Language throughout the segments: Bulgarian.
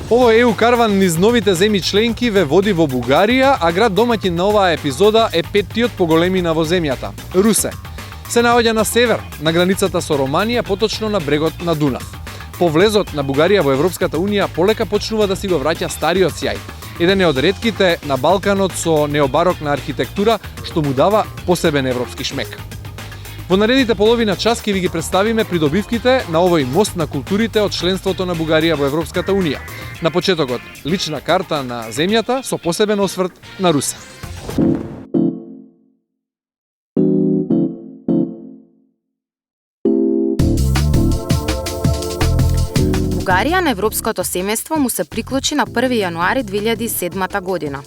Овој ЕУ карван низ новите земји членки ве води во Бугарија, а град домаќин на оваа епизода е петтиот по големина во земјата – Русе. Се наоѓа на север, на границата со Романија, поточно на брегот на Дунав. По влезот на Бугарија во Европската Унија полека почнува да си го враќа стариот сјај. Еден е од ретките на Балканот со необарокна архитектура, што му дава посебен европски шмек. Во наредните половина час ќе ви ги представиме придобивките на овој мост на културите од членството на Бугарија во Европската Унија. На почетокот, лична карта на земјата со посебен осврт на Русе. Бугарија на европското семејство му се приклучи на 1 јануари 2007 година.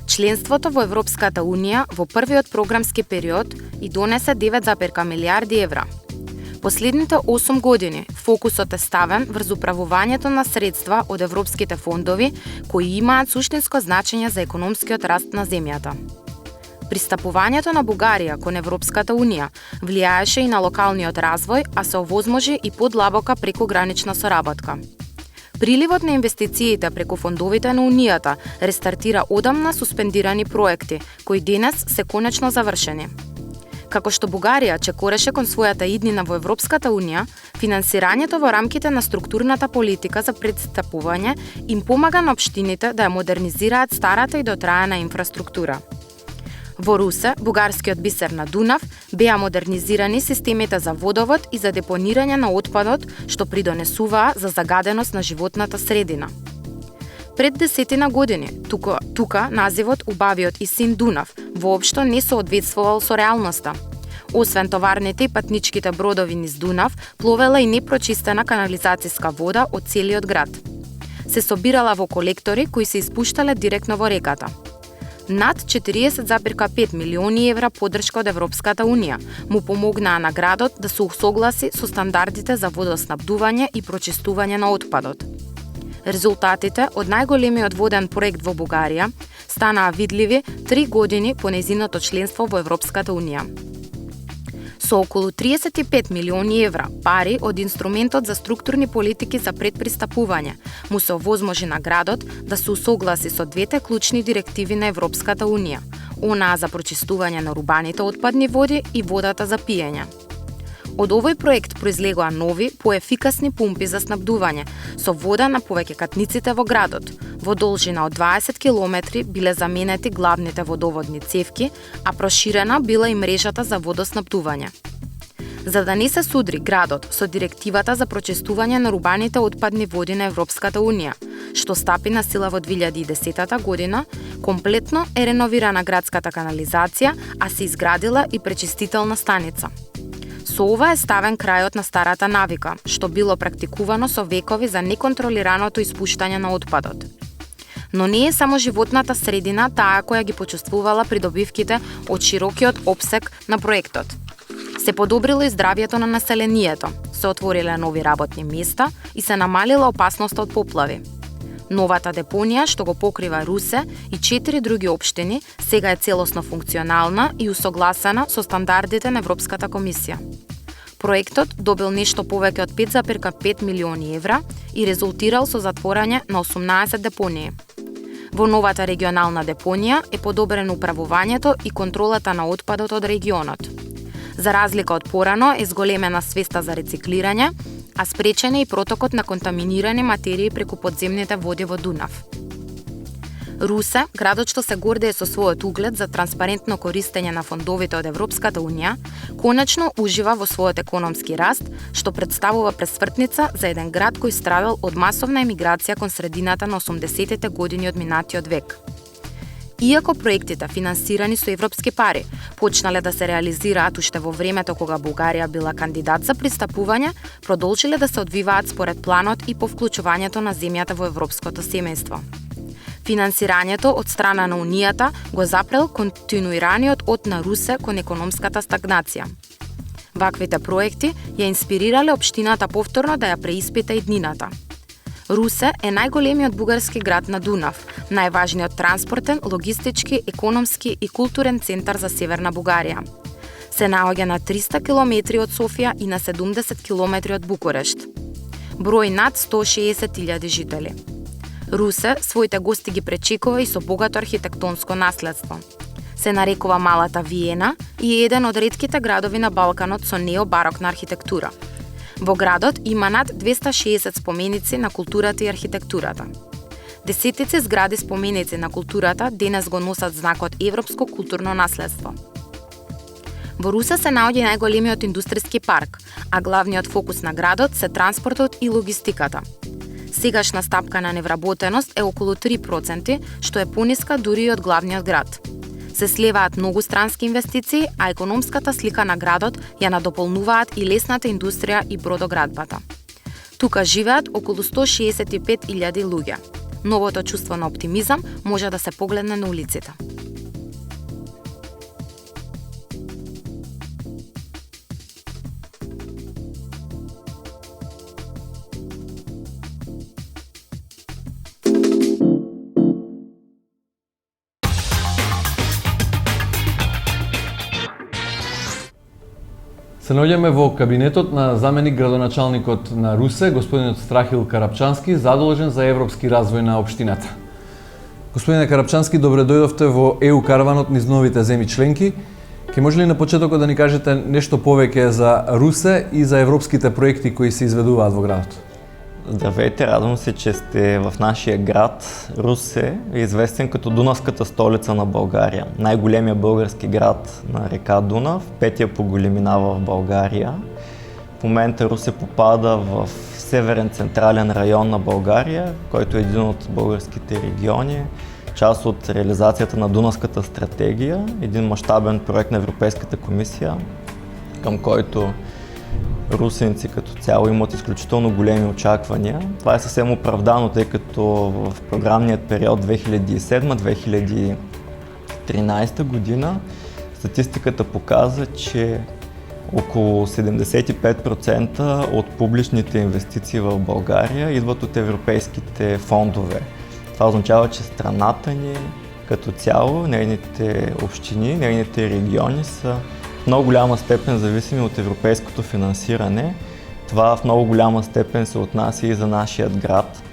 Членството во Европската Унија во првиот програмски период и донесе 9,1 милиарди евра. Последните 8 години фокусот е ставен врз управувањето на средства од европските фондови кои имаат суштинско значење за економскиот раст на земјата. Пристапувањето на Бугарија кон Европската Унија влијаеше и на локалниот развој, а се овозможи и подлабока прекогранична соработка. Приливот на инвестициите преку фондовите на Унијата рестартира одамна суспендирани проекти, кои денес се конечно завршени. Како што Бугарија чекореше кон својата иднина во Европската Унија, финансирањето во рамките на структурната политика за пристапување им помага на општините да ја модернизираат старата и дотраена инфраструктура. Во Русе, бугарскиот бисер на Дунав, беа модернизирани системите за водовод и за депонирање на отпадот, што придонесуваа за загаденост на животната средина. Пред 10 години, тука називот Убавиот и син Дунав воопшто не соодветствувал со реалноста. Освен товарните и патничките бродови низ Дунав, пловела и непрочистена канализацијска вода од целиот град. Се собирала во колектори кои се испуштале директно во реката. Над 40,5 милиони евра поддршка од Европската Унија му помогнаа на градот да се усогласи со стандардите за водоснабдување и прочистување на отпадот. Резултатите од најголемиот воден проект во Бугарија станаа видливи 3 години по нејзиното членство во Европската Унија. Со околу 35 милиони евра пари од инструментот за структурни политики за предпристапување му се овозможи на градот да се усогласи со двете клучни директиви на Европската Унија, онаа за прочистување на урбаните отпадни води и водата за пиење. Од овој проект произлегоа нови, поефикасни пумпи за снабдување со вода на повеќекатниците во градот. Во должина од 20 километри биле заменети главните водоводни цевки, а проширена била и мрежата за водоснабдување. За да не се судри градот со директивата за прочистување на урбаните отпадни води на Европската Унија, што стапи на сила во 2010 година, комплетно е реновирана градската канализација, а се изградила и пречистителна станица. Со ова е ставен крајот на старата навика, што било практикувано со векови за неконтролираното испуштање на отпадот. Но не е само животната средина таа која ги почувствувала придобивките од широкиот опсег на проектот. Се подобрило и здравјето на населението, се отвориле нови работни места и се намалила опасноста од поплави. Новата депонија што го покрива Русе и 4 други општини сега е целосно функционална и усогласена со стандардите на Европската комисија. Проектот добил нешто повеќе од 5,5 милиони евра и резултирал со затворање на 18 депонии. Во новата регионална депонија е подобрено управувањето и контролата на отпадот од регионот. За разлика од порано е зголемена свеста за рециклирање, а спречен е и протокот на контаминирани материи преку подземните води во Дунав. Русе, градот што се гордее со својот углед за транспарентно користење на фондовите од Европската Унија, конечно ужива во својот економски раст, што представува пресвртница за еден град кој страдал од масовна емиграција кон средината на 80-тите години од минатиот век. Иако проектите, финансирани со европски пари, почнале да се реализираат уште во времето кога Бугарија била кандидат за пристапување, продолжиле да се одвиваат според планот и по вклучувањето на земјата во европското семејство. Финансирањето од страна на Унијата го запрел континуираниот од на Русе кон економската стагнација. Ваквите проекти ја инспирирале општината повторно да ја преиспита иднината. Русе е најголемиот бугарски град на Дунав, најважниот транспортен, логистички, економски и културен центар за Северна Бугарија. Се наоѓа на 300 километри од Софија и на 70 километри од Букурешт. Број над 160.000 жители. Русе своите гости ги пречекува и со богато архитектонско наследство. Се нарекува Малата Виена и е еден од ретките градови на Балканот со необарокна архитектура. Во градот има над 260 споменици на културата и архитектурата. Десетици згради споменици на културата денес го носат знакот Европско културно наследство. Во Русе се наоѓа најголемиот индустријски парк, а главниот фокус на градот се транспортот и логистиката. Сегашна стапка на невработеност е околу 3%, што е пониска дури и од главниот град. Се слеваат многу странски инвестиции, а економската слика на градот ја надополнуваат и лесната индустрија и бродоградбата. Тука живеат околу 165.000 луѓе. Новото чувство на оптимизам може да се погледне на улиците. Се наоѓаме во кабинетот на заменик градоначалникот на Русе, господинот Страхил Карапчански, задолжен за европски развој на општината. Господине Карапчански, добре дојдовте во ЕУ караванот низ новите земји членки. Ке може ли на почетокот да ни кажете нешто повеќе за Русе и за европските проекти кои се изведуваат во градот? Здравейте, радвам се, че сте в нашия град. Русе е известен като Дунавската столица на България. Най-големия български град на река Дунав, петия по големина в България. В момента Русе попада в северен централен район на България, който е един от българските региони, част от реализацията на Дунавската стратегия, един мащабен проект на Европейската комисия, към който русенци като цяло имат изключително големи очаквания. Това е съвсем оправдано, тъй като в програмният период 2007-2013 година статистиката показа, че около 75% от публичните инвестиции в България идват от европейските фондове. Това означава, че страната ни като цяло, нейните общини, нейните региони са в много голяма степен зависими от европейското финансиране. Това в много голяма степен се отнася и за нашият град.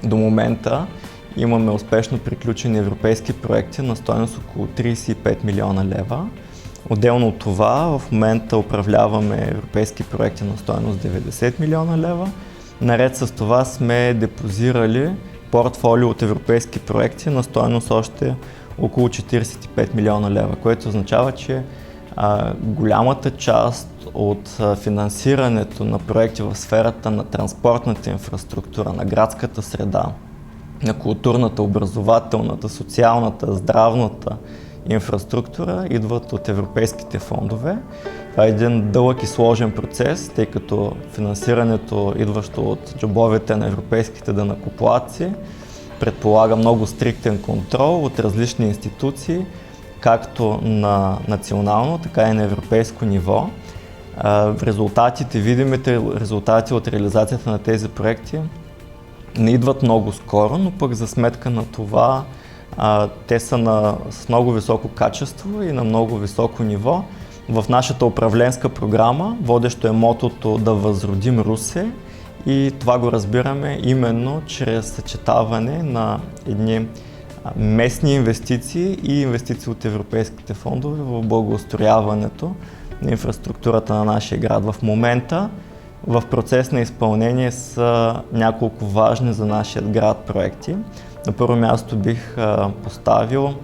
До момента имаме успешно приключени европейски проекти на стойност около 35 милиона лева. Отделно от това, в момента управляваме европейски проекти на стойност 90 милиона лева. Наред с това сме депозирали портфолио от европейски проекти на стойност още около 45 милиона лева, което означава, че голямата част от финансирането на проекти в сферата на транспортната инфраструктура, на градската среда, на културната, образователната, социалната, здравната инфраструктура идват от европейските фондове. Това е един дълъг и сложен процес, тъй като финансирането, идващо от джобовете на европейските данъкоплатци, предполага много стриктен контрол от различни институции, както на национално, така и на европейско ниво. Видимите резултати от реализацията на тези проекти не идват много скоро, но пък за сметка на това те са с много високо качество и на много високо ниво. В нашата управленска програма водещо е мотото да възродим Русе и това го разбираме именно чрез съчетаване на едни местни инвестиции и инвестиции от европейските фондове в благоустрояването на инфраструктурата на нашия град. В момента в процес на изпълнение са няколко важни за нашия град проекти. На първо място бих поставил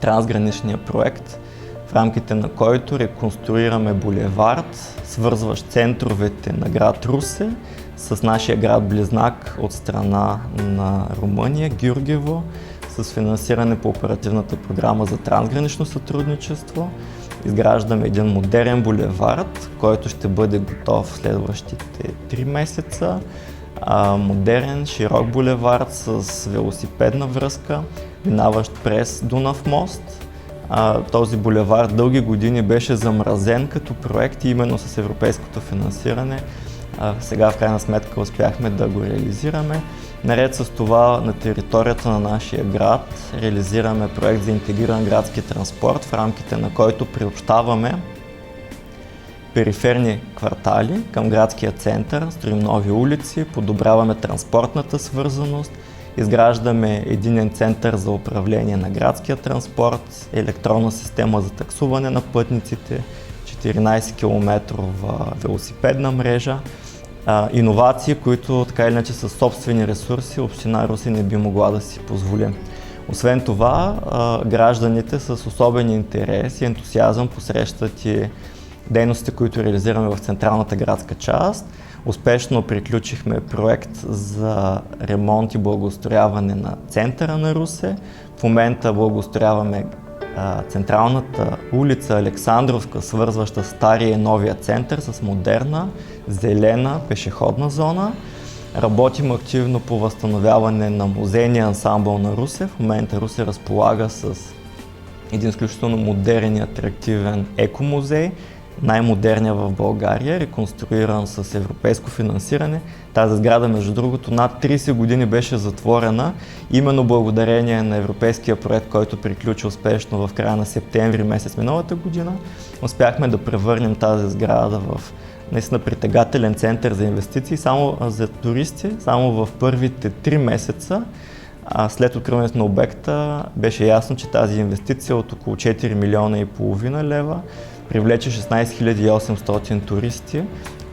трансграничния проект, в рамките на който реконструираме булевард, свързващ центровете на град Русе с нашия град-близнак от страна на Румъния, Гюргево, с финансиране по оперативната програма за трансгранично сътрудничество. Изграждаме един модерен булевард, който ще бъде готов в следващите 3 месеца. Модерен, широк булевард с велосипедна връзка, минаващ през Дунав мост. Този булевард дълги години беше замразен като проект и именно с европейското финансиране. Сега в крайна сметка успяхме да го реализираме. Наред с това на територията на нашия град реализираме проект за интегриран градски транспорт, в рамките на който приобщаваме периферни квартали към градския център, строим нови улици, подобряваме транспортната свързаност, изграждаме единен център за управление на градския транспорт, електронна система за таксуване на пътниците, 14 км велосипедна мрежа, иновации, които така или иначе със собствени ресурси община Русе не би могла да си позволи. Освен това, гражданите с особен интерес и ентусиазъм посрещат и дейностите, които реализираме в централната градска част. Успешно приключихме проект за ремонт и благоустрояване на центъра на Русе. В момента благоустрояваме централната улица Александровска, свързваща стария и новия център с модерна, зелена пешеходна зона. Работим активно по възстановяване на музейния ансамбъл на Русе. В момента Русе разполага с един изключително модерен и атрактивен екомузей, най-модерният в България, реконструиран с европейско финансиране. Тази сграда, между другото, над 30 години беше затворена, именно благодарение на европейския проект, който приключи успешно в края на септември месец миналата година. Успяхме да превърнем тази сграда в наистина притегателен център за инвестиции, само за туристи. Само в първите 3 месеца след откриването на обекта беше ясно, че тази инвестиция от около 4,5 милиона лева привлече 16 800 туристи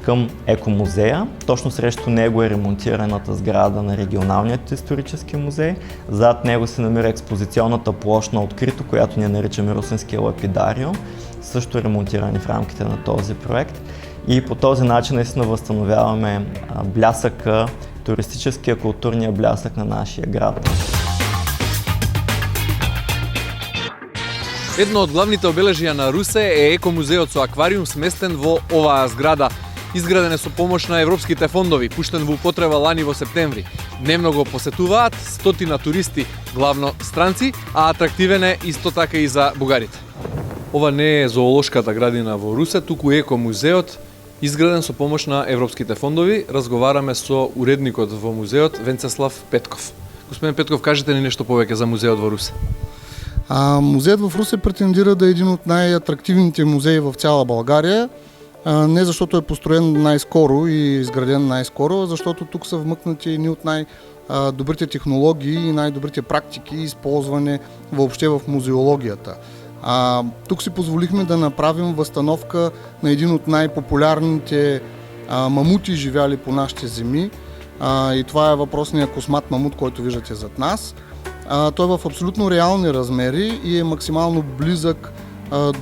към екомузея. Точно срещу него е ремонтираната сграда на регионалният исторически музей. Зад него се намира експозиционната площ на открито, която ние наричаме Русенския лапидариум, също ремонтирани в рамките на този проект. И по този начин наистина възстановяваме блясъка, туристическия, културния блясък на нашия град. Едно од главните обележја на Русе е екомузеот со аквариум сместен во оваа зграда. Изграден е со помош на европските фондови, пуштен во употреба лани во септември. Дневно го посетуваат стотина туристи, главно странци, а атрактивен е исто така и за бугарите. Ова не е зоолошката градина во Русе, туку екомузеот, изграден со помош на европските фондови. Разговараме со уредникот во музеот Венцеслав Петков. Господин Петков, кажете ни нешто повеќе за музеот во Русе. Музеят в Русе претендира да е един от най-атрактивните музеи в цяла България. Не защото е построен най-скоро и изграден най-скоро, а защото тук са вмъкнати едни от най-добрите технологии и най-добрите практики, използване въобще в музеологията. Тук си позволихме да направим възстановка на един от най-популярните мамути, живяли по нашите земи. И това е въпросният космат мамут, който виждате зад нас. Той е в абсолютно реални размери и е максимално близък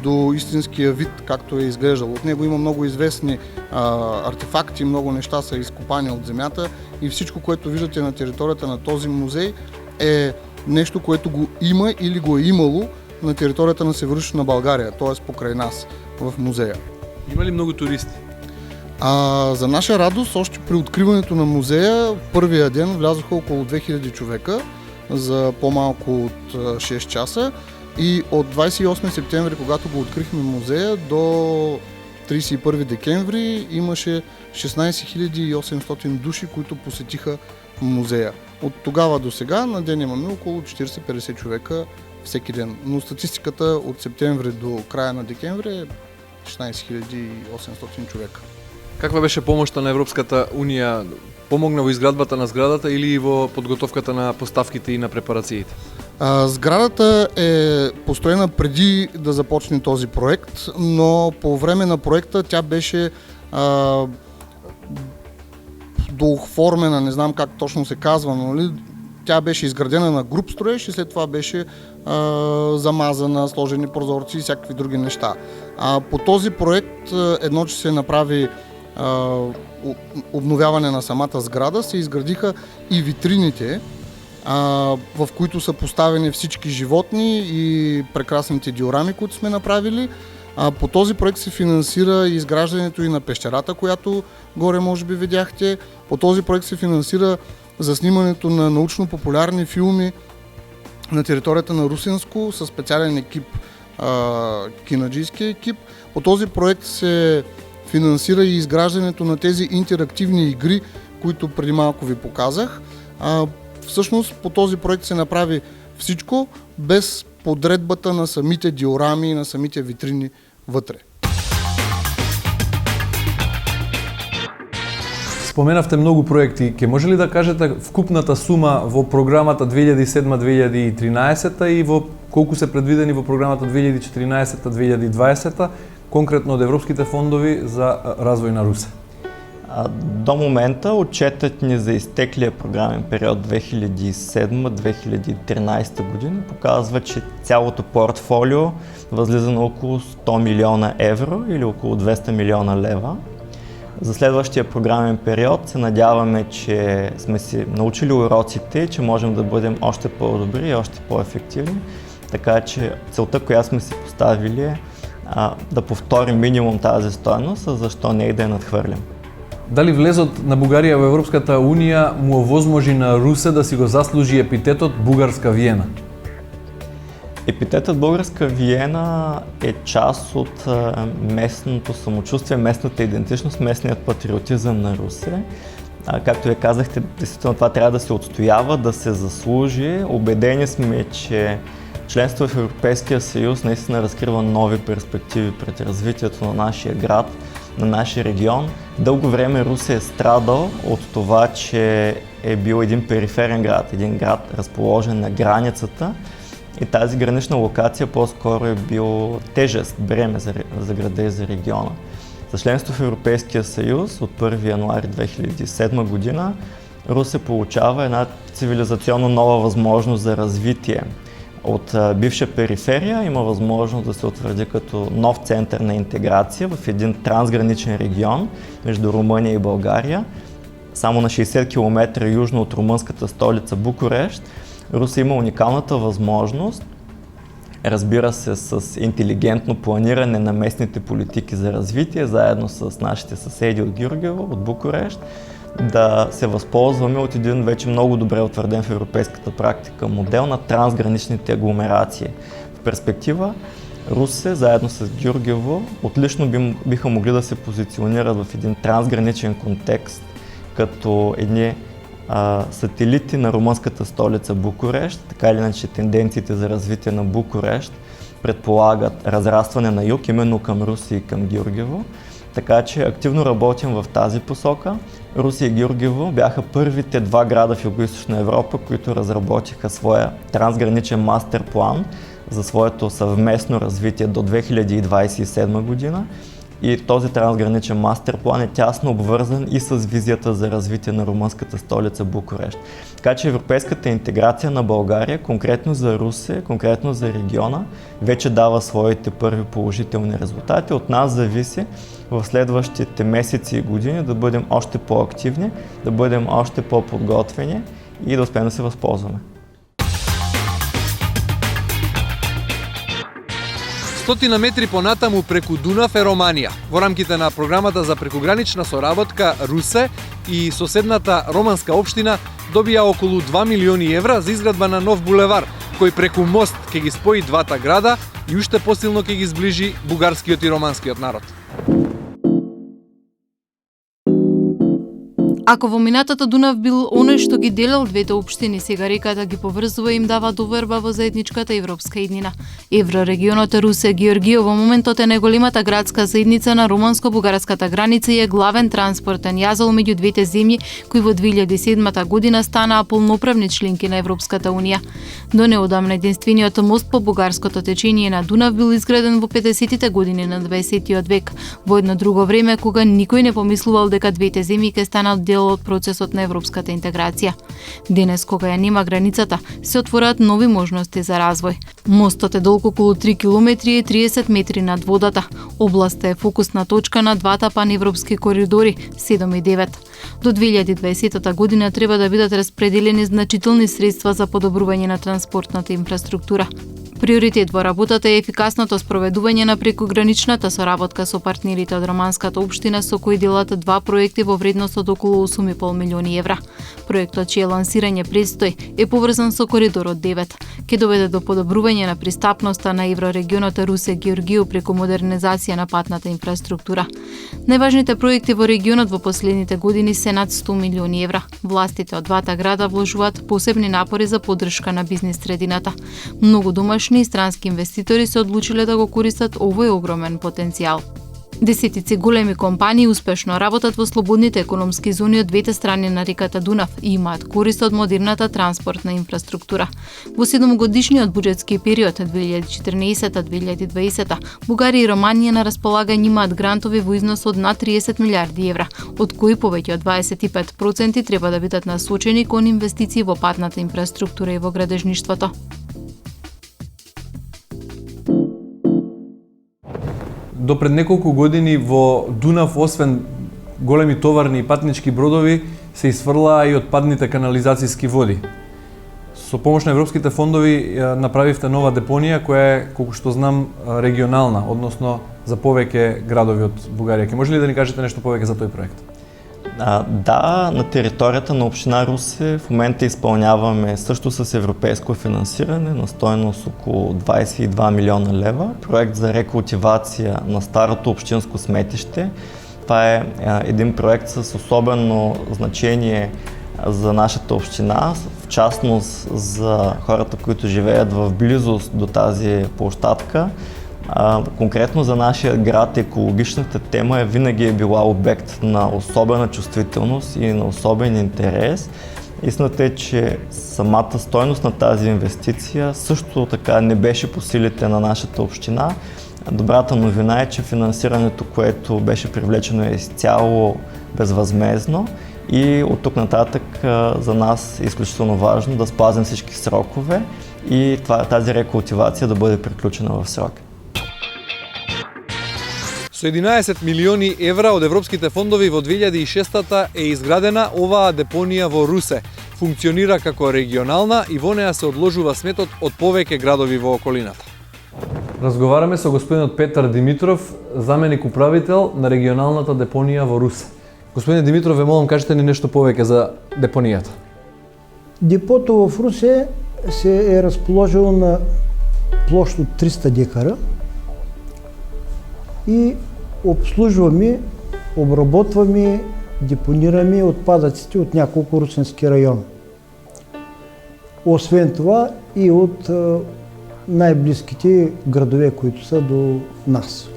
до истинския вид, както е изглеждал. От него има много известни артефакти, много неща са изкопани от земята и всичко, което виждате на територията на този музей е нещо, което го има или го е имало на територията на Североизточна България, т.е. покрай нас в музея. Има ли много туристи? За наша радост, още при откриването на музея, първия ден влязоха около 2000 човека за по-малко от 6 часа и от 28 септември, когато го открихме музея, до 31 декември имаше 16 800 души, които посетиха музея. От тогава до сега на ден имаме около 40-50 човека всеки ден. Но статистиката от септември до края на декември е 16 800 човека. Каква беше помошта на Европската унија? Помогна во изградбата на зградата или во подготовката на поставките и на препарациите? Сградата е построена преди да започне този проект, но по време на проекта тя беше дооформена, не знам как точно се казва, но тя беше изградена на груб строеж и след това беше замазана, сложени прозорци и всякакви други неща. По този проект, едно, че се направи обновяване на самата сграда, се изградиха и витрините, в които са поставени всички животни и прекрасните диорами, които сме направили. По този проект се финансира изграждането и на пещерата, която горе може би видяхте. По този проект се финансира за снимането на научно-популярни филми на територията на Русенско със специален екип, кинаджийски екип. По този проект се финансира и изграждането на тези интерактивни игри, които преди малко ви показах. Всъщност по този проект се направи всичко без подредбата на самите диорами и на самите витрини вътре. Споменавте многу проекти. Ке може ли да кажете вкупната сума во програмата 2007-2013 и во колку се предвидени во програмата 2014-2020, конкретно од европските фондови за развој на Русе? До момента отчетът ни за изтеклия програмен период 2007-2013 година показва, че цялото портфолио възлиза на около 100 милиона евро или около 200 милиона лева. За следващия програмен период се надяваме, че сме си научили уроците и че можем да бъдем още по-добри и още по-ефективни. Така че целта, която сме си поставили е да повторим минимум тази стойност, а защо не и да я надхвърлим. Дали влезот на Бугарија во Европската Унија му овозможи на Русе да си го заслужи епитетот Бугарска Виена? Епитетът Българска Виена е част от местното самочувствие, местната идентичност, местният патриотизъм на Русе. Както вие казахте, действително това трябва да се отстоява, да се заслужи. Убедени сме, че членство в Европейския съюз наистина разкрива нови перспективи пред развитието на нашия град, на нашия регион. Дълго време Русе е страдал от това, че е бил един периферен град, един град разположен на границата и тази гранична локация по-скоро е бил тежест, бреме за града и за региона. За членство в Европейския съюз от 1 януари 2007 година Русе получава една цивилизационно нова възможност за развитие. От бивша периферия има възможност да се утвърди като нов център на интеграция в един трансграничен регион между Румъния и България. Само на 60 км южно от румънската столица Букурещ, Русе има уникалната възможност, разбира се, с интелигентно планиране на местните политики за развитие, заедно с нашите съседи от Гюргево, от Букурещ, да се възползваме от един вече много добре утвърден в европейската практика модел на трансграничните агломерации. В перспектива Русе, заедно с Гюргево, отлично биха могли да се позиционират в един трансграничен контекст, като едни сателити на румънската столица Букурещ. Така или иначе тенденциите за развитие на Букурещ предполагат разрастване на юг, именно към Русе и към Гюргево. Така че активно работим в тази посока. Русе и Гюргево бяха първите два града в Югоизточна Европа, които разработиха своя трансграничен мастер план за своето съвместно развитие до 2027 година. И този трансграничен мастер план е тясно обвързан и с визията за развитие на румънската столица Букурещ. Така че европейската интеграция на България, конкретно за Русе, конкретно за региона, вече дава своите първи положителни резултати. От нас зависи в следващите месеци и години да бъдем още по-активни, да бъдем още по-подготвени и да успеем да се възползваме. Стотина метри понатаму преку Дунав е Романија. Во рамките на програмата за прекугранична соработка Русе и соседната романска општина добија околу 2 милиони евра за изградба на нов булевар, кој преку мост ќе ги спои двата града и уште посилно ќе ги зближи бугарскиот и романскиот народ. Ако во минатото Дунав бил оној што ги делел двете општини, сега реката ги поврзува и им дава доверба во заедничката европска иднина. Еврорегионот Русе Георгиево во моментот е најголемата градска заедница на руманско-бугарската граница и е главен транспортен јазол меѓу двете земји, кои во 2007 година станаа полноправни членки на Европската унија. До неодамна единствениот мост по бугарското течение на Дунав бил изграден во 50-тите години на 20 век, во едно друго време кога никој не помислувал дека двете земји ќе станат дел од процесот на европската интеграција. Денес, кога ја нема границата, се отвораат нови можности за развој. Мостот е долг околу 3 км и 30 метри над водата. Областа е фокусна точка на двата паневропски коридори 7 и 9. До 2020 година треба да бидат распределени значителни средства за подобрување на транспортната инфраструктура. Приоритет во работата е ефикасното спроведување на прекуграничната соработка со партнерите од романската општина, со кои делат два проекти во вредност од околу 8,5 милиони евра. Проектот, чие лансирање предстои, е поврзан со коридорот 9. Ке доведе до подобрување на пристапноста на еврорегионот Русе Георгиево преку модернизација на патната инфраструктура. Најважните проекти во регионот во последните години се над 100 милиони евра. Властите од двата града вложуваат посебни напори за поддршка на бизнис средината. Многу домашни и странски инвеститори се одлучиле да го користат овој огромен потенцијал. Десетици големи компании успешно работат во слободните економски зони од двете страни на реката Дунав и имаат корист од модерната транспортна инфраструктура. Во 7-годишниот буџетски период 2014-2020 Бугарија и Романија на располагање имаат грантови во износ од над 30 милиарди евра, од кои повеќе од 25% треба да бидат насочени кон инвестиции во патната инфраструктура и во градежништвото. До пред неколку години во Дунав, освен големи товарни и патнички бродови, се изфрлаа и отпадните канализацијски води. Со помош на европските фондови направивте нова депонија која е, колку што знам, регионална, односно за повеќе градови од Бугарија. Ке може ли да ни кажете нешто повеќе за тој проект? Да, на територията на община Русе в момента изпълняваме също с европейско финансиране на стойност около 22 милиона лева. Проект за рекултивация на старото общинско сметище. Това е един проект с особено значение за нашата община, в частност за хората, които живеят в близост до тази площадка. Конкретно за нашия град екологичната тема винаги е била обект на особена чувствителност и на особен интерес. Истината е, че самата стойност на тази инвестиция също така не беше по силите на нашата община. Добрата новина е, че финансирането, което беше привлечено, е изцяло безвъзмездно и от тук нататък за нас е изключително важно да спазим всички срокове и тази рекултивация да бъде приключена в срок. Со 11 милиони евра од европските фондови во 2006 е изградена оваа депонија во Русе. Функционира како регионална и во неа се одложува сметот од повеќе градови во околината. Разговараме со господинот Петар Димитров, заменик управител на регионалната депонија во Русе. Господин Димитров, ве молам, кажете ни нешто повеќе за депонијата. Депото в Русе се е разположило на площ от 300 декара и обслужваме, обработваме, депонираме отпадъците от няколко русенски района. Освен това и от най-близките градове, които са до нас.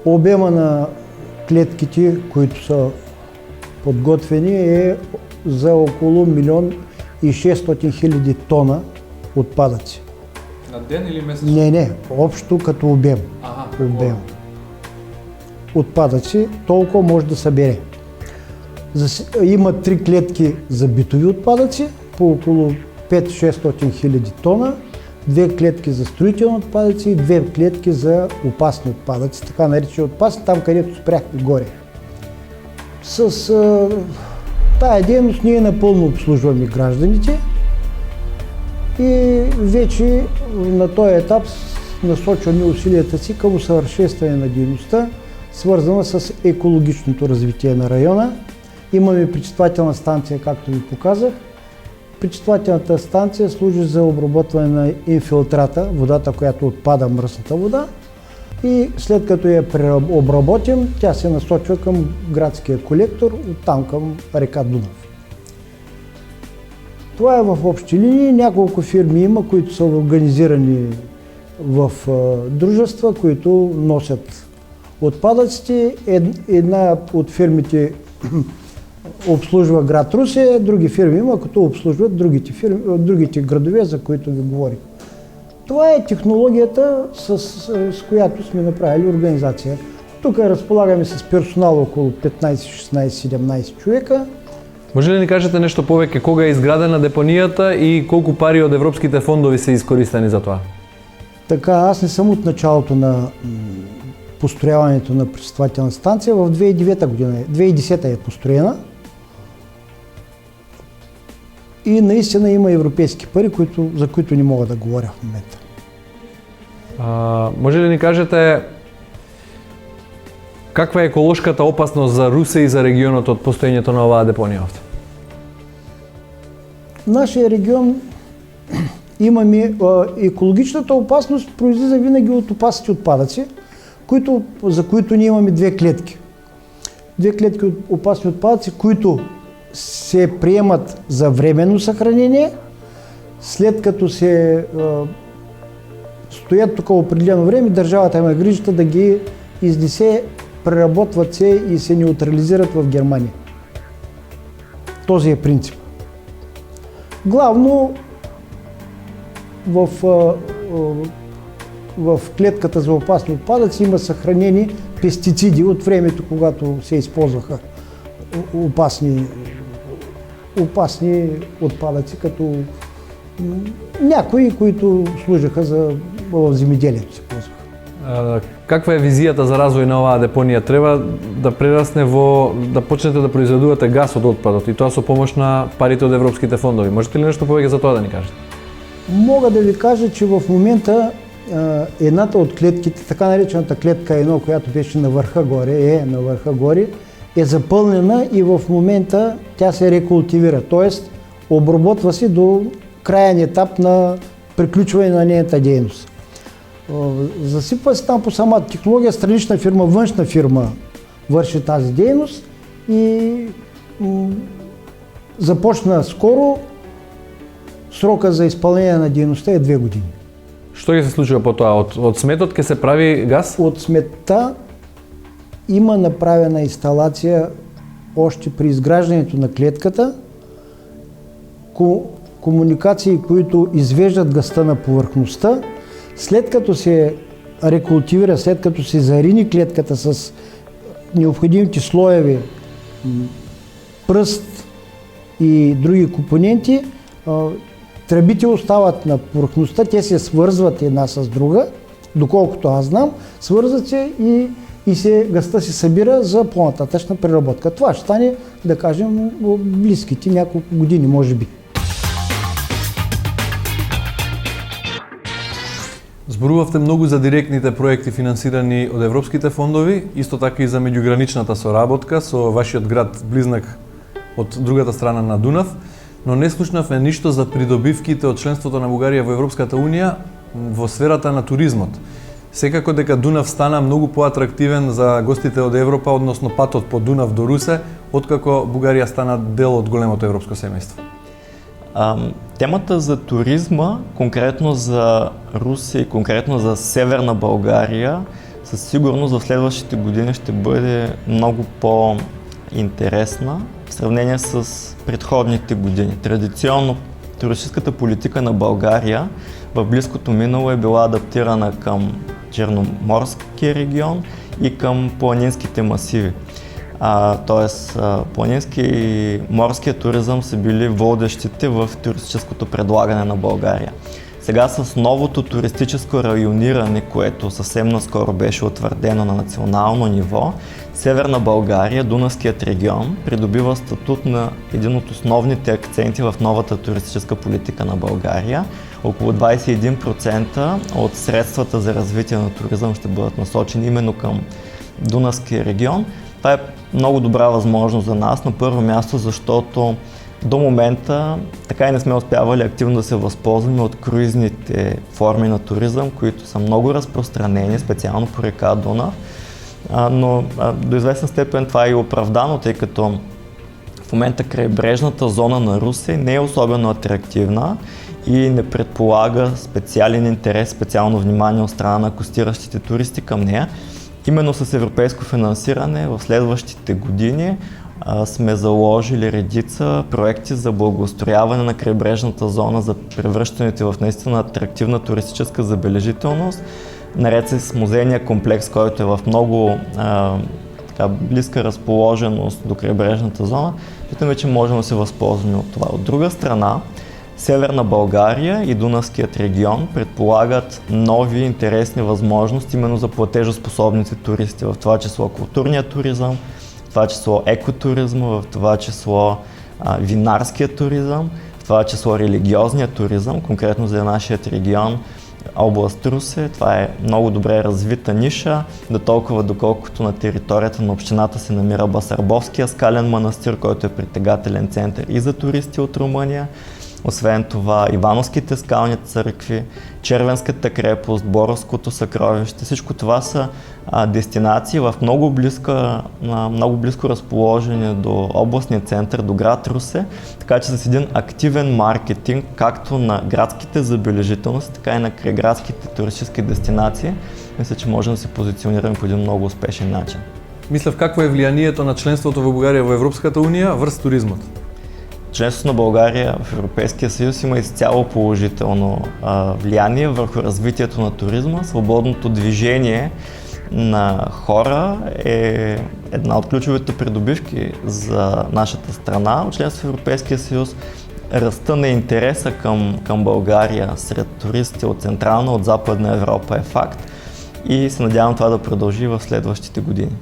Обема на клетките, които са подготвени, е за около 1 600 000 тона отпадъци. На ден или месечно? Не, общо като обем. Обем. Отпадъци, толкова може да събере. Има 3 клетки за битови отпадъци, по около 5-600 000 тона, 2 клетки за строителни отпадъци и 2 клетки за опасни отпадъци, така наречени опасни, там където спряхме горе. С тая дейност ние напълно обслужваме гражданите и вече на този етап насочваме усилията си към усъвършенстване на дейността, свързана с екологичното развитие на района. Имаме пречиствателна станция, както ви показах. Пречиствателната станция служи за обработване на инфилтрата, водата, която отпада, мръсната вода. И след като я обработим, тя се насочва към градския колектор, оттам към река Дунав. Това е в общи линии. Няколко фирми има, които са организирани в дружества, които носят отпадъците. Една от фирмите обслужва град Русе, други фирми има, като обслужват другите градове, за които ви говорих. Това е технологията, с която сме направили организация. Тук разполагаме с персонал около 15, 16, 17 човека. Може ли ни кажете нешто повеќе кога е изградена депонијата и колку пари од европските фондови се искористени за тоа? Така, аз не съм от началото на построяването на пречиствателна станция. В 2009 година, 2010 е построена. И наистина има европейски пари, за които не мога да говоря в момента. Може ли ни кажете каква е еколошката опасност за Русе и за регионот од постоењето на оваа депонија? Нашия регион имаме екологичната опасност, произлиза винаги от опасните отпадъци, за които ние имаме 2 клетки. 2 клетки от опасни отпадъци, които се приемат за временно съхранение, след като се стоят тук определено време, държавата има грижата да ги изнесе преработват се и се неутрализират в Германия. Този е принцип. Главно в клетката за опасни отпадъци има съхранени пестициди от времето, когато се използваха опасни отпадъци, като някои, които служаха в земеделието се ползваха. Каква е визијата за развој на оваа депонија? Треба да прерасне да почнете да произведувате газ од отпадот и тоа со помош на парите од европските фондови. Можете ли нешто повеќе за тоа да ни кажете? Мога да ви кажа, че в момента едната от клетките, така наречената клетка 1, която беше на върха горе, е запълнена и в момента тя се рекултивира, т.е. обработва се до краен етап на приключване на нейната дейност. Засипва се там по самата технология, странична фирма, външна фирма върши тази дейност и започна скоро. Срока за изпълнение на дейността е 2 години. Што ќе се случува по тоа? Од сметот ќе се прави газ? От сметта има направена инсталация още при изграждането на клетката, комуникации, които извеждат газта на повърхността. След като се рекултивира, след като се зарини клетката с необходимите слоеви, пръст и други компоненти, тръбите остават на повърхността, те се свързват една с друга, доколкото аз знам, свързват се и газта се събира за по-нататъчна преработка. Това ще стане, да кажем, в близките няколко години, може би. Зборувавте многу за директните проекти финансирани од европските фондови, исто така и за меѓуграничната соработка со вашиот град близнак од другата страна на Дунав, но не слушнавме ништо за придобивките од членството на Бугарија во Европската Унија во сферата на туризмот. Секако дека Дунав стана многу поатрактивен за гостите од Европа, односно патот по Дунав до Русе, откако Бугарија стана дел од големото европско семејство. Темата за туризма, конкретно за Русе и конкретно за Северна България, със сигурност в следващите години ще бъде много по-интересна в сравнение с предходните години. Традиционно туристическата политика на България в близкото минало е била адаптирана към Черноморския регион и към планинските масиви. Тоест, планински и морския туризъм са били водещите в туристическото предлагане на България. Сега с новото туристическо райониране, което съвсем наскоро беше утвърдено на национално ниво, Северна България, Дунавският регион, придобива статут на един от основните акценти в новата туристическа политика на България. Около 21% от средствата за развитие на туризъм ще бъдат насочени именно към Дунавския регион. Това е много добра възможност за нас, на първо място, защото до момента така и не сме успявали активно да се възползваме от круизните форми на туризъм, които са много разпространени, специално по река Дунав. Но до известна степен това е и оправдано, тъй като в момента крайбрежната зона на Русе не е особено атрактивна и не предполага специален интерес, специално внимание от страна на акостиращите туристи към нея. Именно с европейско финансиране в следващите години сме заложили редица проекти за благоустрояване на крайбрежната зона, за превръщането в наистина атрактивна туристическа забележителност, наред с музейния комплекс, който е в много близка разположеност до крайбрежната зона. Считаме, че можем да се възползваме от това. От друга страна, Северна България и Дунавският регион предполагат нови интересни възможности именно за платежоспособните туристи, в това число културния туризъм, в това число екотуризма, в това число винарския туризъм, в това число религиозния туризъм, конкретно за нашият регион, област Русе. Това е много добре развита ниша, до толкова доколкото на територията на общината се намира Басарбовския скален манастир, който е притегателен център и за туристи от Румъния. Освен това, Ивановските скални църкви, Червенската крепост, Боровското съкровище, всичко това са дестинации в много близко разположени до областния център, до град Русе, така че с един активен маркетинг, както на градските забележителности, така и на крайградските туристически дестинации, мисля, че можем да се позиционираме по един много успешен начин. Мислев, какво е влиянието на членството во Бугарија во Европската унија врз туризмот? Членството на България в Европейския съюз има изцяло положително влияние върху развитието на туризма. Свободното движение на хора е една от ключовите придобивки за нашата страна от членство в Европейския съюз. Ръста на интереса към България сред туристи от Централна, от Западна Европа е факт и се надявам това да продължи в следващите години.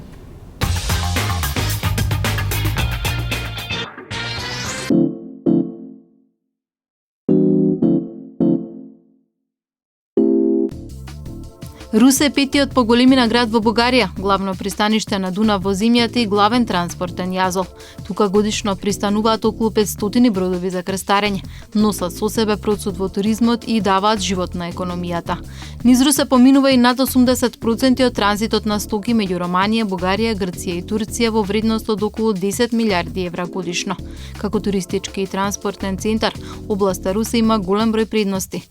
Русе е петиот по големина град во Бугарија, главно пристаниште на Дунав во земјата и главен транспортен јазол. Тука годишно пристануваат околу 500 бродови за крстарење, носат со себе процут во туризмот и даваат живот на економијата. Низ Русе поминува и над 80% од транзитот на стоки меѓу Романија, Бугарија, Грција и Турција во вредност од околу 10 милиарди евра годишно. Како туристички и транспортен центар, областа Русе има голем број предности.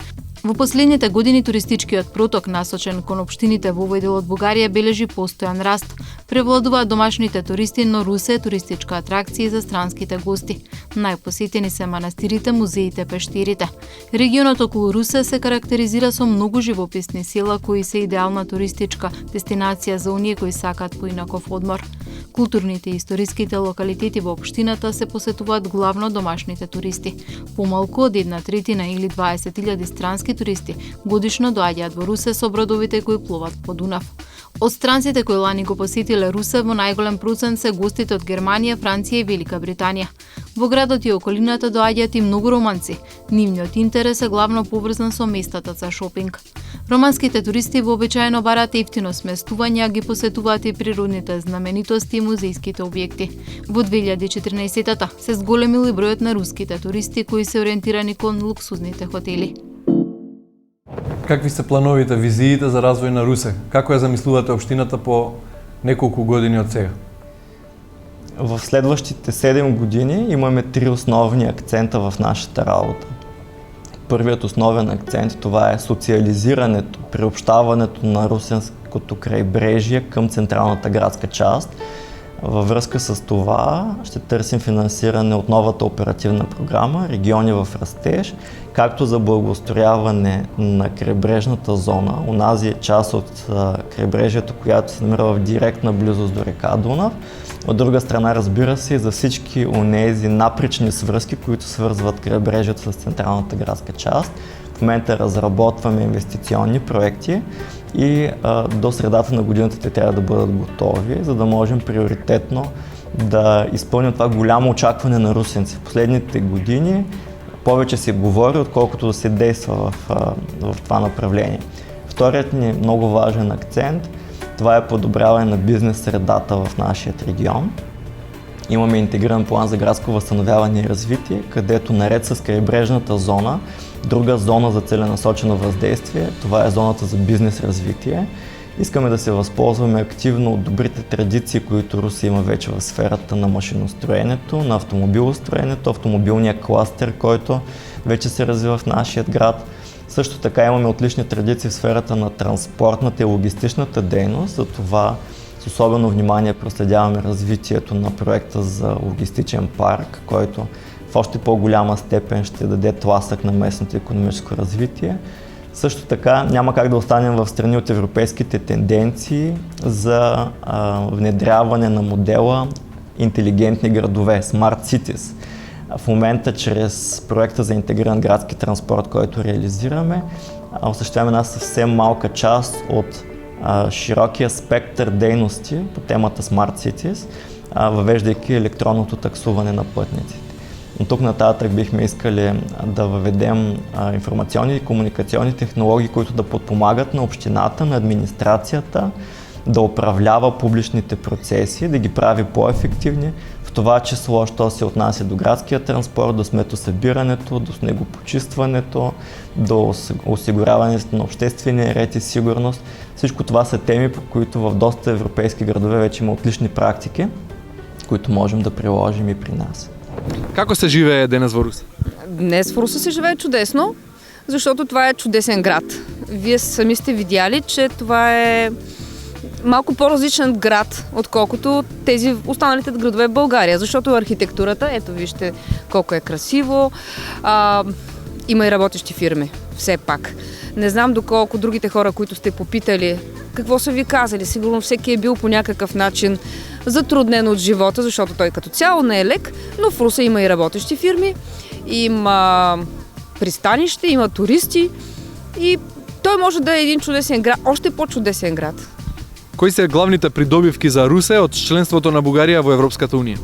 Во последните години туристичкиот проток насочен кон општините во овој дел од Бугарија бележи постојан раст. Превладуваат домашните туристи, но Русе е туристичка атракција за странските гости. Најпосетени се манастирите, музеите, пештирите. Регионот околу Русе се карактеризира со многу живописни села кои се идеална туристичка дестинација за оние кои сакаат поинаков одмор. Културните и историските локалитети во општината се посетуваат главно домашните туристи. Помалку од 1/3 или 20.000 странски туристи годишно доаѓаат во Русе со бродовите кои плуват по Дунав. Од странците кои лани го посетиле Русе, во најголем процент се гостите од Германија, Франција и Велика Британија. Во градот и околината доаѓаат и многу романци. Нивниот интерес е главно поврзан со местата за шопинг. Романските туристи вообичаено бараат ефтино сместување, а ги посетуваат и природните знаменитости и музејските објекти. Во 2014-та се зголемил и бројот на руските туристи кои се ориентирани кон луксузните хотели. Какви се плановите, визиите за развој на Русе? Како ја замислувате општината по неколку години од сега? В следващите 7 години имаме 3 основни акцента в нашата работа. Първият основен акцент това е социализирането, приобщаването на русенското крайбрежие към централната градска част. Във връзка с това ще търсим финансиране от новата оперативна програма Региони в растеж, както за благоустрояване на крайбрежната зона, онази част от крайбрежието, която се намира в директна близост до река Дунав. От друга страна, разбира се, и за всички онези напречни свръзки, които свързват крайбрежието с централната градска част. В момента разработваме инвестиционни проекти и до средата на годината те трябва да бъдат готови, за да можем приоритетно да изпълним това голямо очакване на русенци. В последните години повече се говори, отколкото да се действа в това направление. Вторият ни много важен акцент, това е подобряване на бизнес средата в нашия регион. Имаме интегриран план за градско възстановяване и развитие, където наред с крайбрежната зона, друга зона за целенасочено въздействие, това е зоната за бизнес развитие. Искаме да се възползваме активно от добрите традиции, които Русе има вече в сферата на машиностроенето, на автомобилостроенето, автомобилния кластер, който вече се развива в нашия град. Също така имаме отлични традиции в сферата на транспортната и логистичната дейност, за това с особено внимание проследяваме развитието на проекта за логистичен парк, който в още по-голяма степен ще даде тласък на местното икономическо развитие. Също така няма как да останем в страни от европейските тенденции за внедряване на модела интелигентни градове, Smart Cities. В момента чрез проекта за интегриран градски транспорт, който реализираме, осъществяваме една съвсем малка част от широкия спектър дейности по темата Smart Cities, въвеждайки електронното таксуване на пътниците. От тук нататък бихме искали да въведем информационни и комуникационни технологии, които да подпомагат на общината, на администрацията, да управлява публичните процеси, да ги прави по-ефективни, в това число, що се отнася до градския транспорт, до сметосъбирането, до снегопочистването, до осигуряването на обществения ред и сигурност. Всичко това са теми, по които в доста европейски градове вече има отлични практики, които можем да приложим и при нас. Како се живее денес во Русе? Днес в Русе се живее чудесно, защото това е чудесен град. Вие сами сте видяли, че това е малко по-различен град, отколкото тези останалите градове в България, защото архитектурата, ето вижте колко е красиво, има и работещи фирми, все пак. Не знам доколко другите хора, които сте попитали, какво са ви казали. Сигурно всеки е бил по някакъв начин затруднен от живота, защото той като цяло не е лек, но в Русе има и работещи фирми, има пристанище, има туристи и той може да е един чудесен град, още по-чудесен град. Кои се главните придобивки за Русе од членството на Бугарија во Европската унија?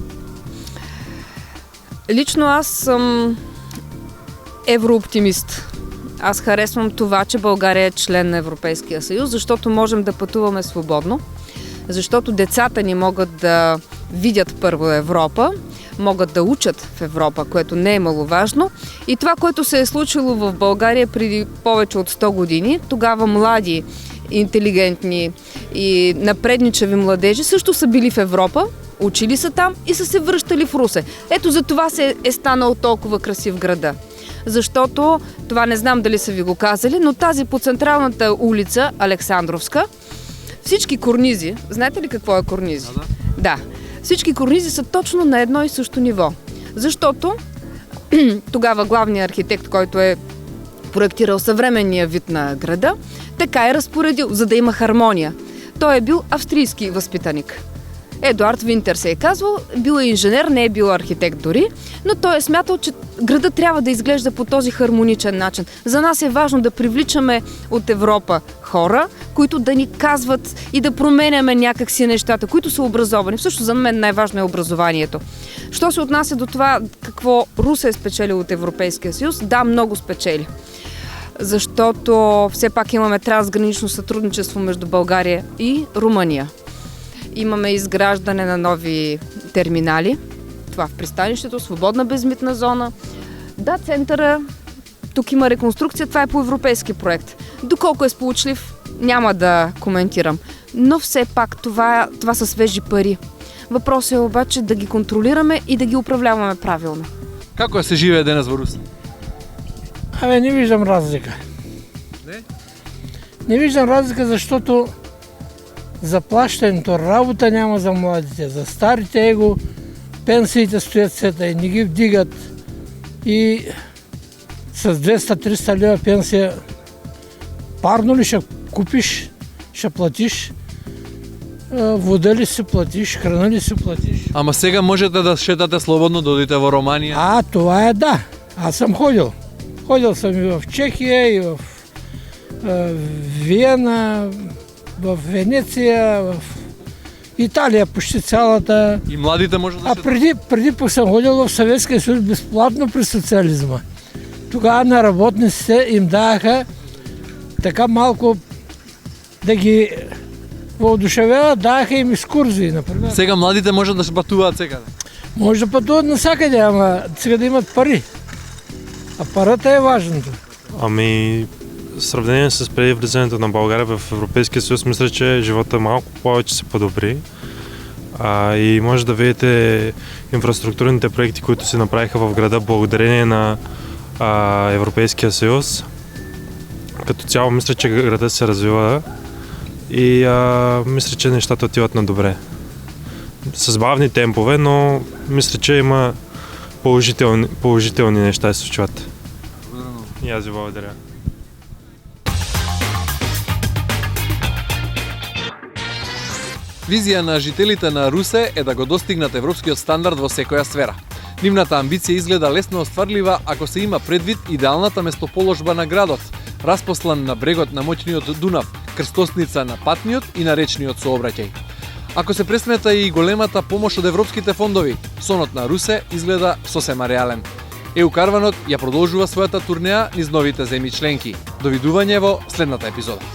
Лично аз съм еврооптимист. Аз харесвам това, че България е член на Европейския съюз, защото можем да пътуваме свободно, защото децата ни могат да видят първо Европа, могат да учат в Европа, което не е маловажно. И това, което се е случило в България преди повече от 100 години, тогава млади, интелигентни и напредничави младежи също са били в Европа, учили са там и са се връщали в Русе. Ето за това се е станал толкова красив града. Защото, това не знам дали са ви го казали, но тази по централната улица, Александровска, всички корнизи, знаете ли какво е корнизи? Да. Всички корнизи са точно на едно и също ниво. Защото тогава главният архитект, който е проектирал съвременния вид на града, така е разпоредил, за да има хармония. Той е бил австрийски възпитаник. Едуард Винтер се е казвал, бил е инженер, не е бил архитект дори, но той е смятал, че градът трябва да изглежда по този хармоничен начин. За нас е важно да привличаме от Европа хора, които да ни казват и да променяме някакси нещата, които са образовани. Също за мен най-важно е образованието. Що се отнася до това какво Русе е спечелил от Европейския съюз? Да, много спечели. Защото все пак имаме трансгранично сътрудничество между България и Румъния. Имаме изграждане на нови терминали. Това в пристанището, свободна безмитна зона. Да, центъра, тук има реконструкция, това е по европейски проект. Доколко е сполучлив, няма да коментирам. Но все пак това са свежи пари. Въпросът е обаче да ги контролираме и да ги управляваме правилно. Како се живее денес во Русе? Не виждам разлика. Не? Не виждам разлика, защото заплащането, работа няма за младите, за старите его, пенсиите стоят сета и не ги вдигат и с 200-300 лева пенсия парно ли ще купиш, ще платиш, вода ли си платиш, храна ли си платиш. Ама сега можете да шетате слободно, да одите во Романија? Това е да. Аз съм ходил. Ходил съм и в Чехия, и в Виена, в Венеция, в Италия почти цялата. И младите може да преди пък съм ходил в Съветския съюз безплатно при социализма. Тогава на работниците им даваха така малко да ги въодушевяват, даваха им екскурзии, например. Сега младите може да се пътуваат секаде? Може да пътуват навсякъде, ама сега да имат пари. А парата е важното. В сравнение с преди влизането на България в Европейския съюз, мисля, че живота малко повече се подобри. И може да видите инфраструктурните проекти, които се направиха в града благодарение на Европейския съюз. Като цяло мисля, че градът се развива и мисля, че нещата отиват на добре. С бавни темпове, но мисля, че има положителни неща се случват. И аз ви благодаря. Визија на жителите на Русе е да го достигнат европскиот стандард во секоја сфера. Нивната амбиција изгледа лесно остварлива ако се има предвид идеалната местоположба на градот, распослан на брегот на моќниот Дунав, крстосница на патниот и на речниот сообраќај. Ако се пресмета и големата помош од европските фондови, сонот на Русе изгледа сосема реален. ЕУ Карванот ја продолжува својата турнеа низ новите земји членки. Довидување во следната епизода.